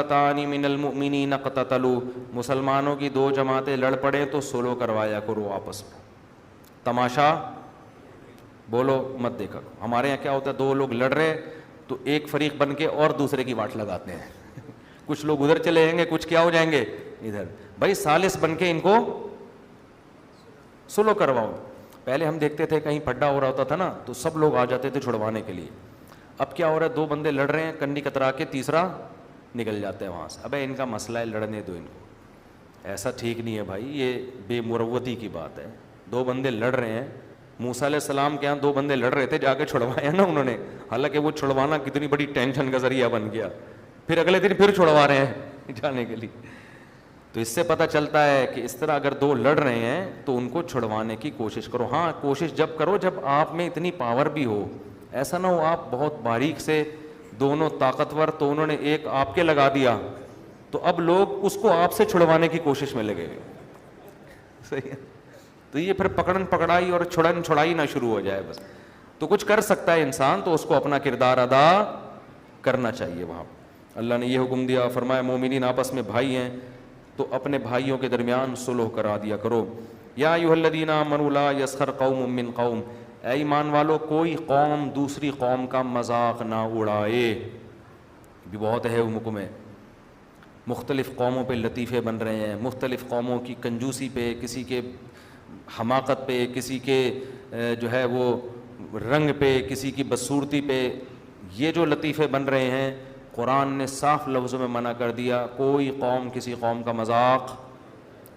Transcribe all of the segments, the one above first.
طائفتان من المؤمنین اقتتلوا، مسلمانوں کی دو جماعتیں لڑ پڑیں تو سلو کروایا کرو آپس میں، تماشا بولو مت دیکھا کرو۔ ہمارے یہاں کیا ہوتا ہے، دو لوگ لڑ رہے تو ایک فریق بن کے اور دوسرے کی واٹ لگاتے ہیں، کچھ لوگ ادھر چلے جائیں گے، کچھ کیا ہو جائیں گے ادھر، بھائی ثالث بن کے ان کو سلو کرواؤ۔ پہلے ہم دیکھتے تھے کہیں پھڈا ہو رہا ہوتا تھا نا تو سب لوگ آ جاتے تھے چھڑوانے کے لیے، اب کیا ہو رہا ہے، دو بندے لڑ رہے ہیں، کنی کترا کے تیسرا نکل جاتا ہے وہاں سے، ابے ان کا مسئلہ ہے، لڑنے دو ان کو، ایسا ٹھیک نہیں ہے بھائی، یہ بے مروتی کی بات ہے۔ دو بندے لڑ رہے ہیں، موسیٰ علیہ السلام کے یہاں دو بندے لڑ رہے تھے، جا کے چھڑوایا نا انہوں نے، حالانکہ وہ چھڑوانا کتنی بڑی ٹینشن کا ذریعہ بن گیا، پھر اگلے دن پھر چھڑوا رہے ہیں جانے کے لیے۔ تو اس سے پتہ چلتا ہے کہ اس طرح اگر دو لڑ رہے ہیں تو ان کو چھڑوانے کی کوشش کرو۔ ہاں کوشش جب کرو جب آپ میں اتنی پاور بھی ہو، ایسا نہ ہو آپ بہت باریک سے، دونوں طاقتور تو انہوں نے ایک آپ کے لگا دیا تو اب لوگ اس کو آپ سے چھڑوانے کی کوشش میں لگے گئے، صحیح ہے، تو یہ پھر پکڑن پکڑائی اور چھڑن چھڑائی نہ شروع ہو جائے بس۔ تو کچھ کر سکتا ہے انسان تو اس کو اپنا کردار ادا کرنا چاہیے وہاں۔ اللہ نے یہ حکم دیا، فرمایا مومنین آپس میں بھائی ہیں تو اپنے بھائیوں کے درمیان صلح کرا دیا کرو۔ یا ایھا الذین آمنوا لا یسخر قوم من قوم، اے ایمان والو کوئی قوم دوسری قوم کا مذاق نہ اڑائے، بھی بہت ہے حکم ہے۔ مختلف قوموں پہ لطیفے بن رہے ہیں، مختلف قوموں کی کنجوسی پہ، کسی کے حماقت پہ، کسی کے جو ہے وہ رنگ پہ، کسی کی بدصورتی پہ، یہ جو لطیفے بن رہے ہیں، قرآن نے صاف لفظوں میں منع کر دیا، کوئی قوم کسی قوم کا مذاق،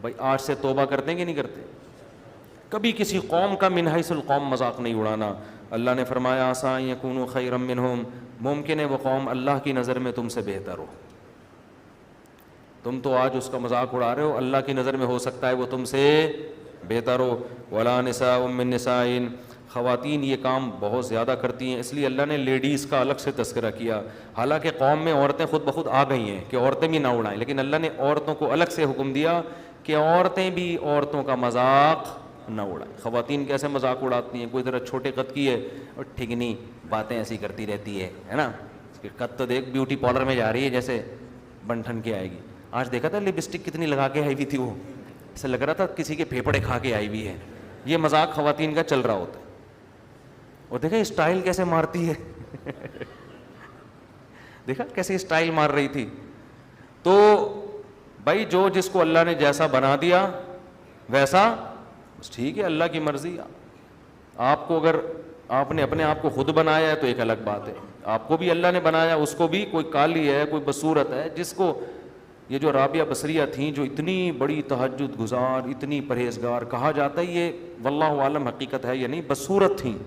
بھائی آج سے توبہ کرتے ہیں کہ نہیں کرتے، کبھی کسی قوم کا من حیث القوم مذاق نہیں اڑانا۔ اللہ نے فرمایا عسیٰ ان یکونوا خیرا منہم، ممکن ہے وہ قوم اللہ کی نظر میں تم سے بہتر ہو، تم تو آج اس کا مذاق اڑا رہے ہو، اللہ کی نظر میں ہو سکتا ہے وہ تم سے بہتر ہو۔ ولا نساء من نساء، خواتین یہ کام بہت زیادہ کرتی ہیں، اس لیے اللہ نے لیڈیز کا الگ سے تذکرہ کیا، حالانکہ قوم میں عورتیں خود بخود آ گئی ہیں کہ عورتیں بھی نہ اڑائیں، لیکن اللہ نے عورتوں کو الگ سے حکم دیا کہ عورتیں بھی عورتوں کا مذاق نہ اڑائیں۔ خواتین کیسے مذاق اڑاتی ہیں، کوئی ذرا چھوٹے قد کی ہے اور ٹھگنی باتیں ایسی کرتی رہتی ہے نا، قد تو دیکھ بیوٹی پارلر میں جا رہی ہے جیسے بن ٹھن کے آئے گی۔ آج دیکھا تھا لپسٹک کتنی لگا کے آئی ہوئی تھی، وہ ایسا لگ رہا تھا کسی کے پھیپڑے کھا کے آئی ہوئی ہے۔ یہ مذاق خواتین کا چل رہا ہوتا ہے، اور دیکھا اسٹائل کیسے مارتی ہے دیکھا کیسے اسٹائل مار رہی تھی۔ تو بھائی جو جس کو اللہ نے جیسا بنا دیا ویسا بس ٹھیک ہے، اللہ کی مرضی۔ آپ کو اگر آپ نے اپنے آپ کو خود بنایا ہے تو ایک الگ بات ہے، آپ کو بھی اللہ نے بنایا، اس کو بھی، کوئی کالی ہے کوئی بدصورت ہے، جس کو یہ جو رابعہ بصریہ تھیں جو اتنی بڑی تہجد گزار، اتنی پرہیزگار، کہا جاتا ہے یہ واللہ عالم حقیقت ہے یا نہیں، بدصورت تھیں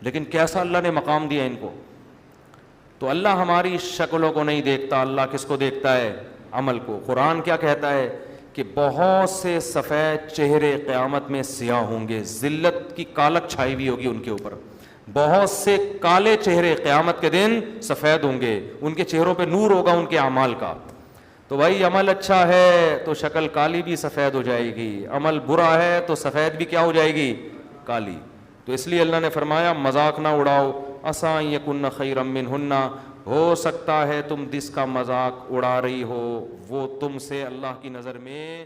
لیکن کیسا اللہ نے مقام دیا ان کو۔ تو اللہ ہماری شکلوں کو نہیں دیکھتا، اللہ کس کو دیکھتا ہے؟ عمل کو۔ قرآن کیا کہتا ہے کہ بہت سے سفید چہرے قیامت میں سیاہ ہوں گے، ذلت کی کالک چھائی ہوئی ہوگی ان کے اوپر، بہت سے کالے چہرے قیامت کے دن سفید ہوں گے، ان کے چہروں پہ نور ہوگا ان کے اعمال کا۔ تو بھائی عمل اچھا ہے تو شکل کالی بھی سفید ہو جائے گی، عمل برا ہے تو سفید بھی کیا ہو جائے گی؟ کالی۔ تو اس لیے اللہ نے فرمایا مذاق نہ اڑاؤ، عسیٰ ان یکن خیرا منہن، ہو سکتا ہے تم جس کا مذاق اڑا رہی ہو وہ تم سے اللہ کی نظر میں